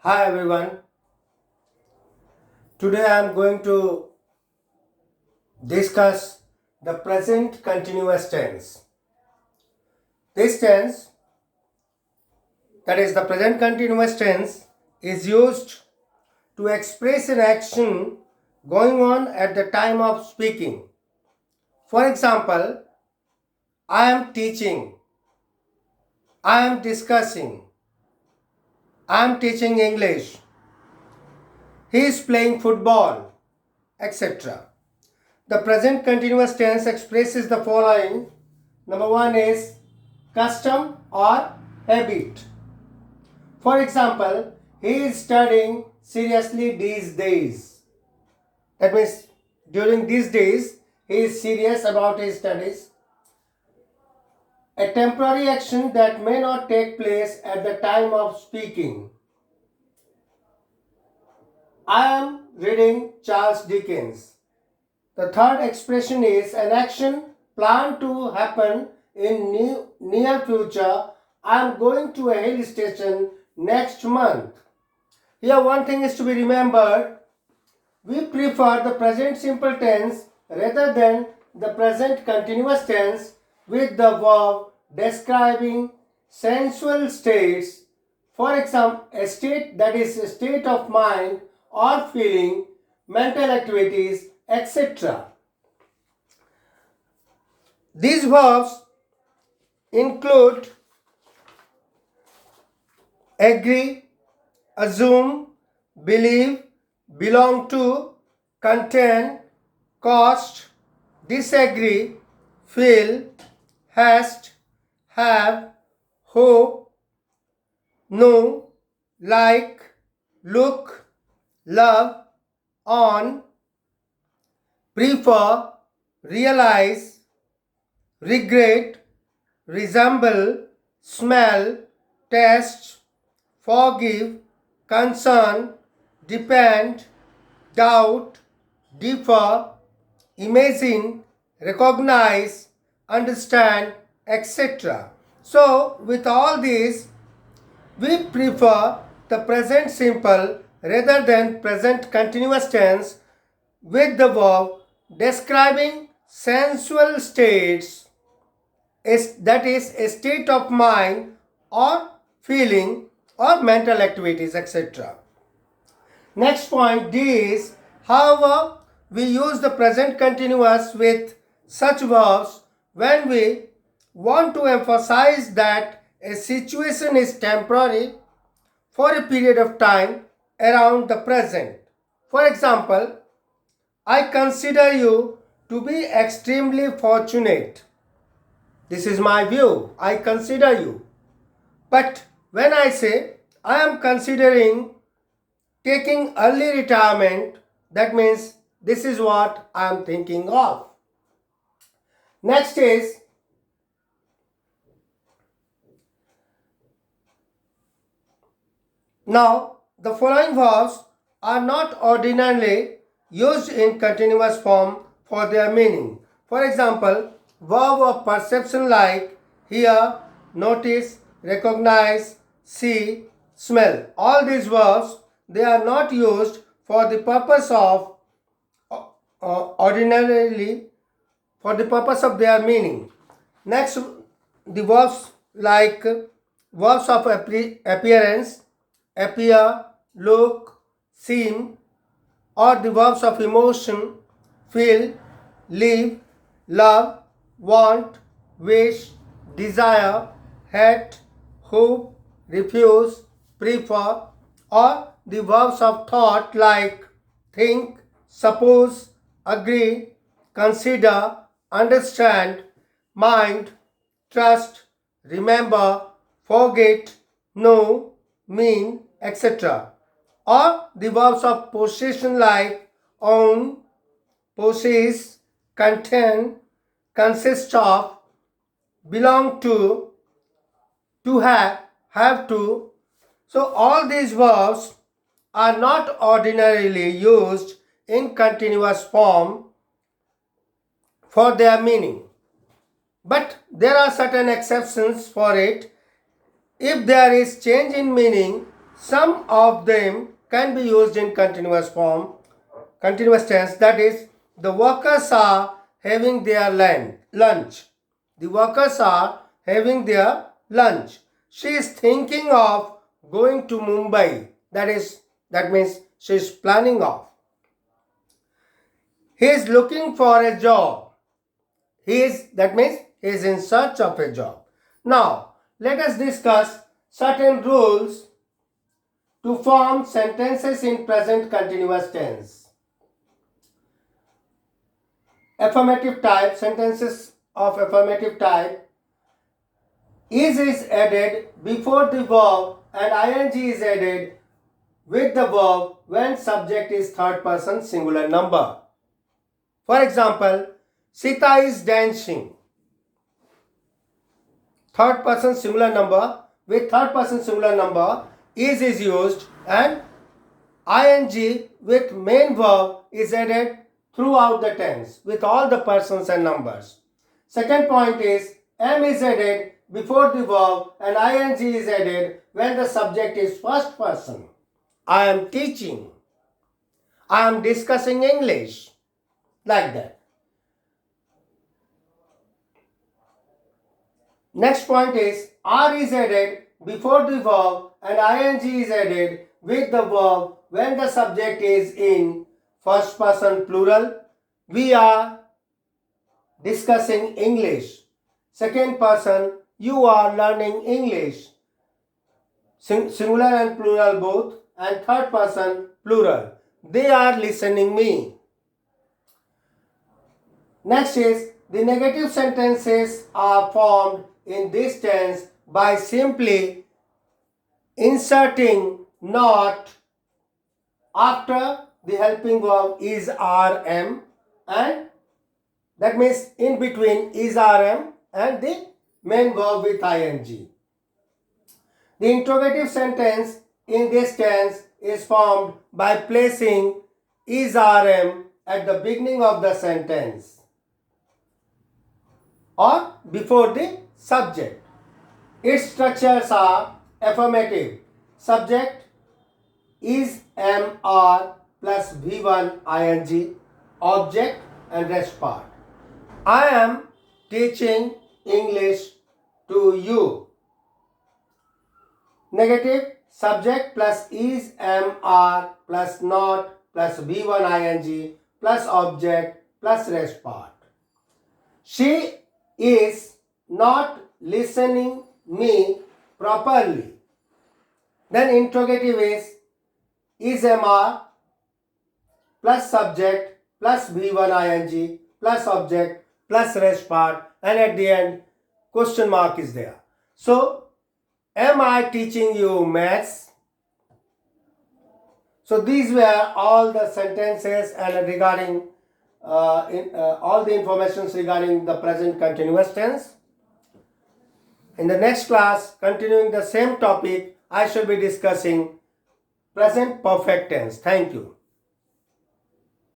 Hi everyone. Today I am going to discuss the present continuous tense. This tense, that is the present continuous tense, is used to express an action going on at the time of speaking. For example, I am teaching, I am discussing, I am teaching English, he is playing football, etc. The present continuous tense expresses the following. Number one is custom or habit. For example, he is studying seriously these days. That means during these days, he is serious about his studies. A temporary action that may not take place at the time of speaking. I am reading Charles Dickens. The third expression is an action planned to happen in near future. I am going to a hill station next month. Here one thing is to be remembered. We prefer the present simple tense rather than the present continuous tense with the verb describing sensual states. For example, a state that is a state of mind or feeling, mental activities, etc. These verbs include agree, assume, believe, belong to, contain, cost, disagree, feel, hast, have, hope, know, like, look, love, on, prefer, realize, regret, resemble, smell, taste, forgive, concern, depend, doubt, differ, imagine, recognize, understand, etc. So, with all these, we prefer the present simple rather than present continuous tense with the verb describing sensual states, that is a state of mind or feeling or mental activities, etc. Next point D is, however, we use the present continuous with such verbs when we want to emphasize that a situation is temporary for a period of time around the present. For example, I consider you to be extremely fortunate. This is my view. I consider you. But when I say I am considering taking early retirement, that means this is what I am thinking of. Next is, now the following verbs are not ordinarily used in continuous form for their meaning. For example, verb of perception like hear, notice, recognize, see, smell. All these verbs, they are not used for the purpose of ordinarily for the purpose of their meaning. Next, the verbs like verbs of appearance, appear, look, seem, or the verbs of emotion, feel, live, love, want, wish, desire, hate, hope, refuse, prefer, or the verbs of thought like think, suppose, agree, consider, understand, mind, trust, remember, forget, know, mean, etc. Or the verbs of possession like own, possess, contain, consist of, belong to have to. So all these verbs are not ordinarily used in continuous form for their meaning. But there are certain exceptions for it. If there is change in meaning Some of them can be used in continuous form, continuous tense, that is, the workers are having their lunch. The workers are having their lunch. She is thinking of going to Mumbai. That means she is planning of. He is looking for a job. That means he is in search of a job. Now, let us discuss certain rules to form sentences in present continuous tense. Affirmative type, sentences of affirmative type, is added before the verb and ing is added with the verb when subject is third person singular number. For example, Sita is dancing. Third person singular number, with third person singular number is used and ing with main verb is added throughout the tense with all the persons and numbers. Second point is am is added before the verb and ing is added when the subject is first person. I am teaching. I am discussing English. Like that. Next point is are is added before the verb and ing is added with the verb when the subject is in first person plural. We are discussing English. Second person, you are learning English. Singular and plural both, and third person plural. They are listening me. Next is the negative sentences are formed in this tense by simply inserting not after the helping verb is rm, and that means in between is rm and the main verb with ing. The interrogative sentence in this tense is formed by placing is rm at the beginning of the sentence or before the subject. Its structures are affirmative. Subject is mr plus v1 ing, object and rest part. I am teaching English to you. Negative, subject plus is mr plus not plus v1 ing plus object plus rest part. She is not listening me properly. Then interrogative is mr plus subject plus v1 ing plus object plus rest part, and at the end question mark is there. So am I teaching you maths? So these were all the sentences and regarding all the informations regarding the present continuous tense. In the next class, continuing the same topic, I shall be discussing present perfect tense. Thank you.